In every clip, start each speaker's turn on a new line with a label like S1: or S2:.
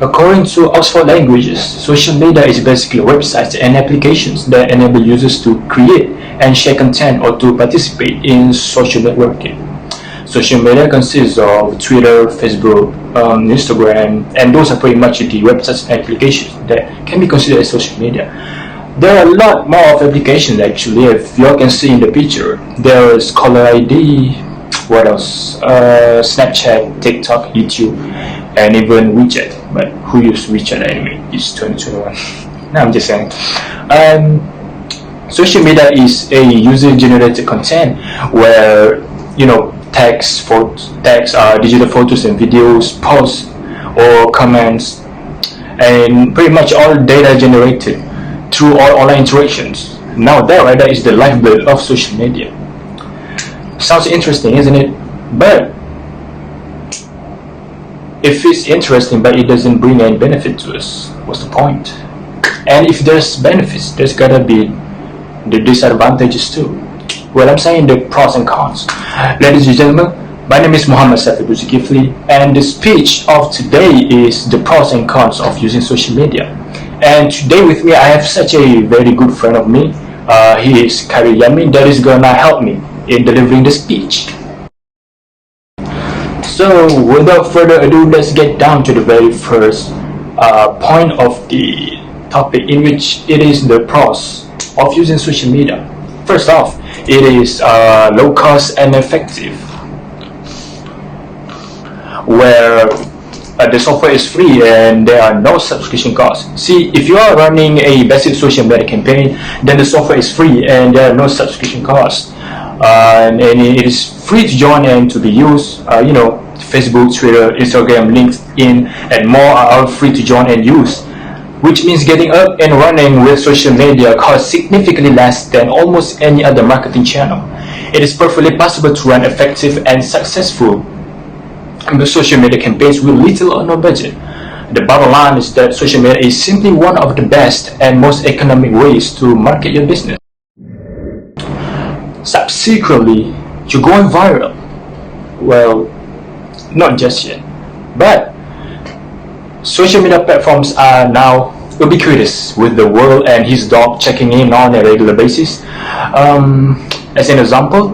S1: According to Oxford Languages, social media is basically websites and applications that enable users to create and share content or to participate in social networking. Social media consists of Twitter, Facebook, Instagram, and those are pretty much the websites and applications that can be considered as social media. There are a lot more of applications actually. If you all can see in the picture, there is Caller ID, what else? Snapchat, TikTok, YouTube, and even WeChat. But who uses WeChat anyway? It's 2021. No, I'm just saying. Social media is a user-generated content where text, digital photos and videos, posts or comments, and pretty much all data generated through all online interactions. Now that is the lifeblood of social media. Sounds interesting, isn't it? But if it's interesting but it doesn't bring any benefit to us, what's the point? And if there's benefits, there's gotta be the disadvantages too. Well, I'm saying the pros and cons. Ladies and gentlemen, my name is Muhammad Safi Zulkifli, and the speech of today is the pros and cons of using social media. And today with me, I have such a very good friend of me. He is Kari Yamin, that is gonna help me in delivering the speech. So, without further ado, let's get down to the very first point of the topic, in which it is the pros of using social media. First off, it is low cost and effective, where the software is free and there are no subscription costs. See, if you are running a basic social media campaign, then the software is free and there are no subscription costs, and it is free to join and to be used. Facebook, Twitter, Instagram, LinkedIn, and more are all free to join and use, which means getting up and running with social media costs significantly less than almost any other marketing channel. It is perfectly possible to run effective and successful social media campaigns with little or no budget. The bottom line is that social media is simply one of the best and most economic ways to market your business. Subsequently, you're going viral. Well, not just yet, but social media platforms are now ubiquitous, with the world and his dog checking in on a regular basis. As an example,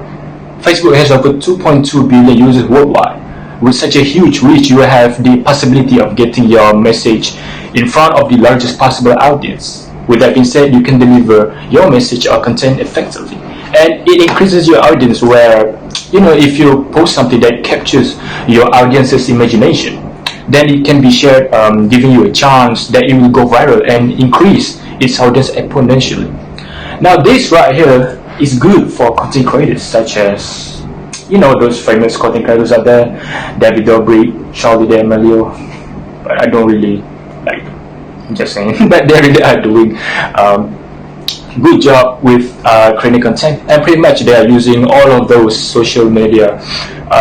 S1: Facebook has over 2.2 billion users worldwide. With such a huge reach, you have the possibility of getting your message in front of the largest possible audience. With that being said, you can deliver your message or content effectively, and it increases your audience where, if you post something that captures your audience's imagination, then it can be shared, giving you a chance that it will go viral and increase its audience exponentially. Now, this right here is good for content creators such as, those famous content creators out there, David Dobrik, Charlie D'Amelio. But I don't really like them, I'm just saying. But they really are doing good job with creating content, and pretty much they are using all of those social media,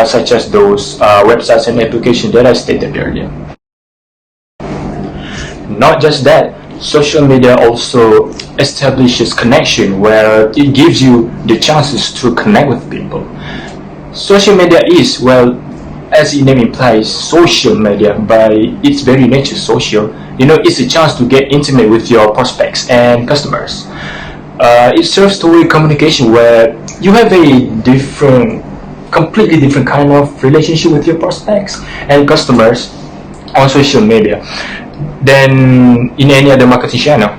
S1: such as those websites and applications that I stated earlier. Not just that, social media also establishes connection, where it gives you the chances to connect with people. Social media is, well, as the name implies, social media by its very nature social. It's a chance to get intimate with your prospects and customers. It serves two-way communication, where you have a completely different kind of relationship with your prospects and customers on social media than in any other marketing channel.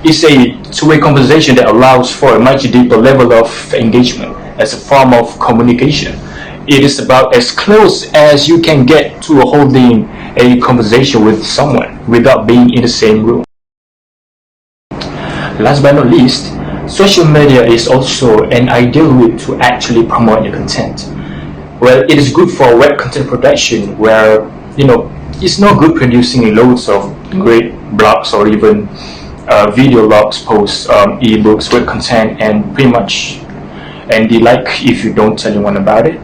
S1: It's a two-way conversation that allows for a much deeper level of engagement as a form of communication. It is about as close as you can get to holding a conversation with someone without being in the same room. Last but not least, social media is also an ideal way to actually promote your content. Well, it is good for web content production, where it's no good producing loads of great blogs or even video logs, posts, ebooks, web content, and pretty much the like if you don't tell anyone about it.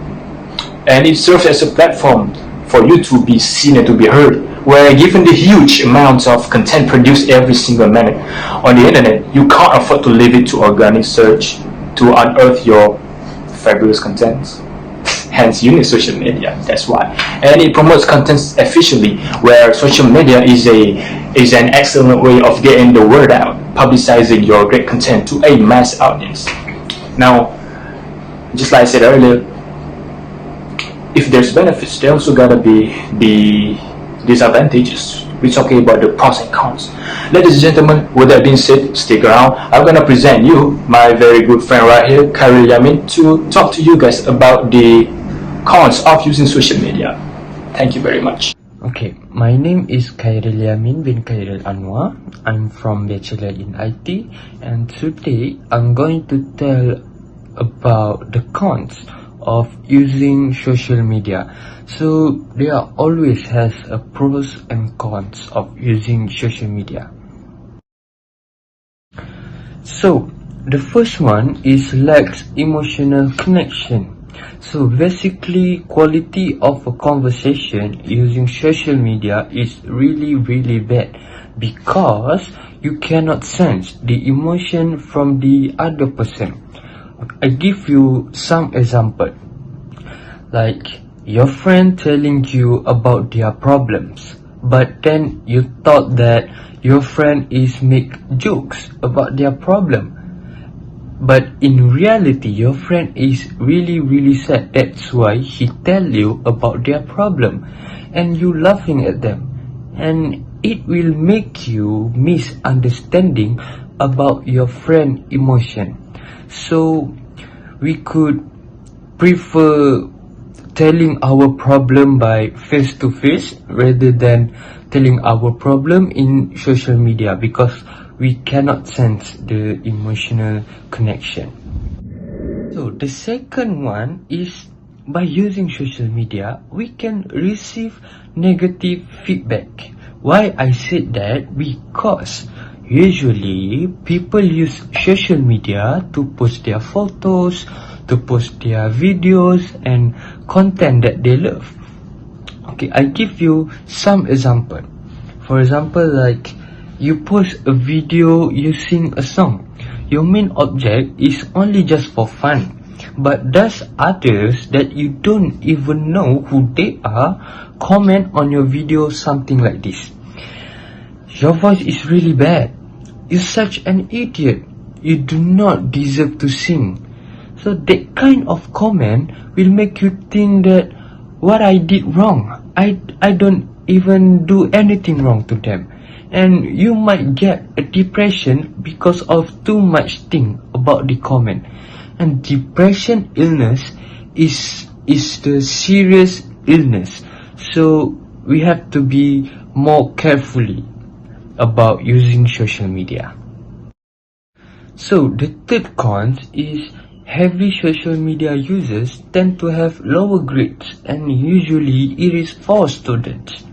S1: And it serves as a platform for you to be seen and to be heard, where given the huge amounts of content produced every single minute on the internet, you can't afford to leave it to organic search to unearth your fabulous contents. hence you need social media. That's why. And it promotes content efficiently, where social media is an excellent way of getting the word out, publicizing your great content to a mass audience. Now, just like I said earlier, if there's benefits, there also gotta be disadvantages. We're talking about the pros and cons. Ladies and gentlemen, with that being said, stick around. I'm gonna present you my very good friend right here, Khairil Yamin, to talk to you guys about the cons of using social media. Thank you very much.
S2: Okay, my name is Khairil Yamin bin Khairil Anwar. I'm from Bachelor in IT, and today I'm going to tell about the cons of using social media. So there always has a pros and cons of using social media. So the first one is lacks emotional connection. So basically, quality of a conversation using social media is really bad, because you cannot sense the emotion from the other person. I give you some example, like your friend telling you about their problems, but then you thought that your friend is make jokes about their problem, but in reality your friend is really sad. That's why he tell you about their problem, and you laughing at them, and it will make you misunderstanding about your friend emotion. So we could prefer telling our problem by face to face rather than telling our problem in social media, because we cannot sense the emotional connection. So the second one is, by using social media we can receive negative feedback. Why I said that? Because usually people use social media to post their photos, to post their videos and content that they love. Okay, I give you some example. For example, like you post a video, you sing a song. Your main object is only just for fun, but there's others that you don't even know who they are comment on your video something like this: your voice is really bad, you're such an idiot, you do not deserve to sing. So that kind of comment will make you think that what I did wrong, I don't even do anything wrong to them, and you might get a depression because of too much think about the comment. And depression illness is the serious illness, so we have to be more carefully about using social media. So the third cons is, heavy social media users tend to have lower grades, and usually it is for students,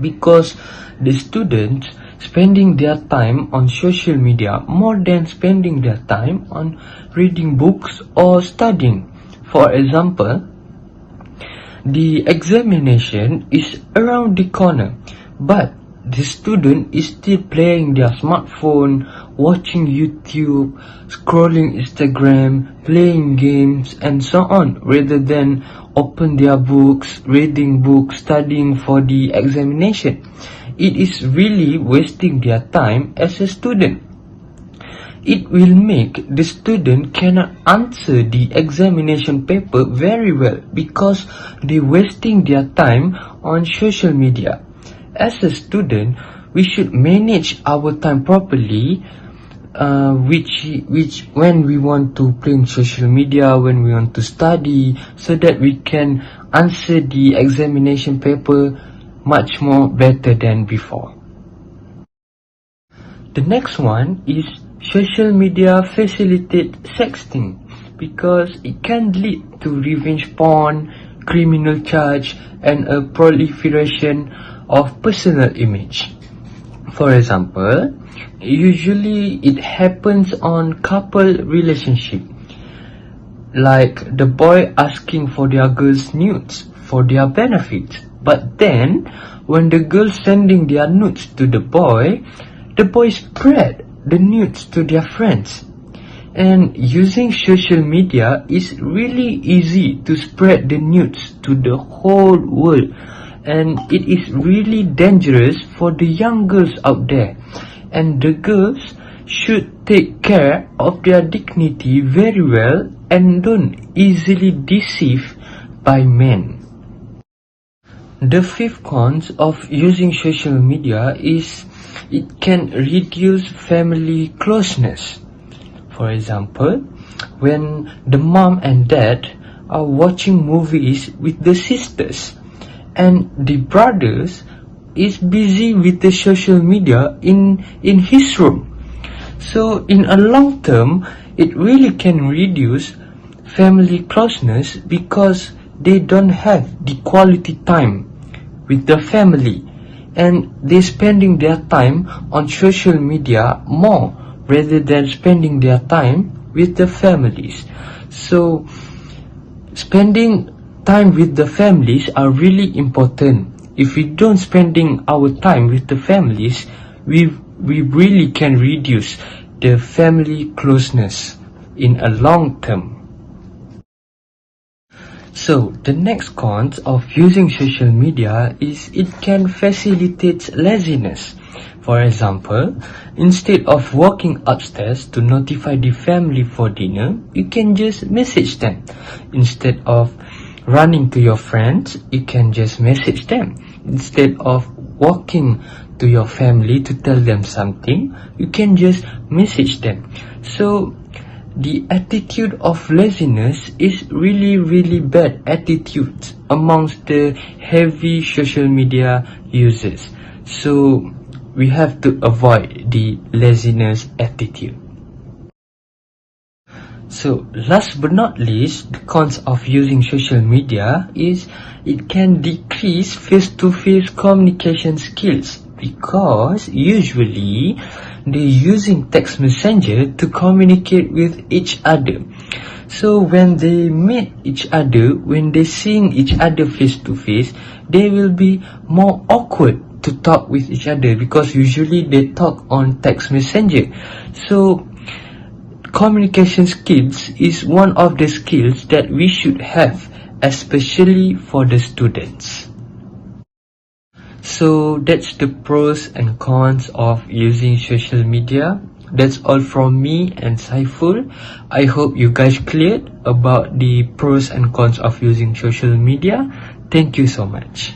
S2: because the students spending their time on social media more than spending their time on reading books or studying. For example, the examination is around the corner, but the student is still playing their smartphone, watching YouTube, scrolling Instagram, playing games and so on, rather than open their books, reading books, studying for the examination. It is really wasting their time as a student. It will make the student cannot answer the examination paper very well, because they wasting their time on social media. As a student, we should manage our time properly, which when we want to play in social media, when we want to study, so that we can answer the examination paper much more better than before. The next one is, social media facilitate sexting, because it can lead to revenge porn, criminal charge and a proliferation of personal image. For example, usually it happens on couple relationship, like the boy asking for their girl's nudes for their benefit, but then when the girl sending their nudes to the boy spread the nudes to their friends, And using social media is really easy to spread the news to the whole world, and it is really dangerous for the young girls out there, and the girls should take care of their dignity very well and don't easily deceive by men. The fifth cons of using social media is it can reduce family closeness. For example, when the mom and dad are watching movies with the sisters and the brothers is busy with the social media in his room. So in a long term, it really can reduce family closeness because they don't have the quality time with the family, and they're spending their time on social media more rather than spending their time with the families. So spending time with the families are really important. If we don't spending our time with the families, we really can reduce the family closeness in a long term. So the next cons of using social media is it can facilitate laziness. For example, instead of walking upstairs to notify the family for dinner, you can just message them. Instead of running to your friends, you can just message them. Instead of walking to your family to tell them something, you can just message them. So the attitude of laziness is really bad attitude amongst the heavy social media users. So we have to avoid the laziness attitude. So last but not least, the cons of using social media is it can decrease face-to-face communication skills, because usually they're using text messenger to communicate with each other. So when they meet each other, when they're seeing each other face to face, they will be more awkward to talk with each other because usually they talk on text messenger. So communication skills is one of the skills that we should have, especially for the students. So that's the pros and cons of using social media. That's all from me and Saiful. I hope you guys cleared about the pros and cons of using social media. Thank you so much.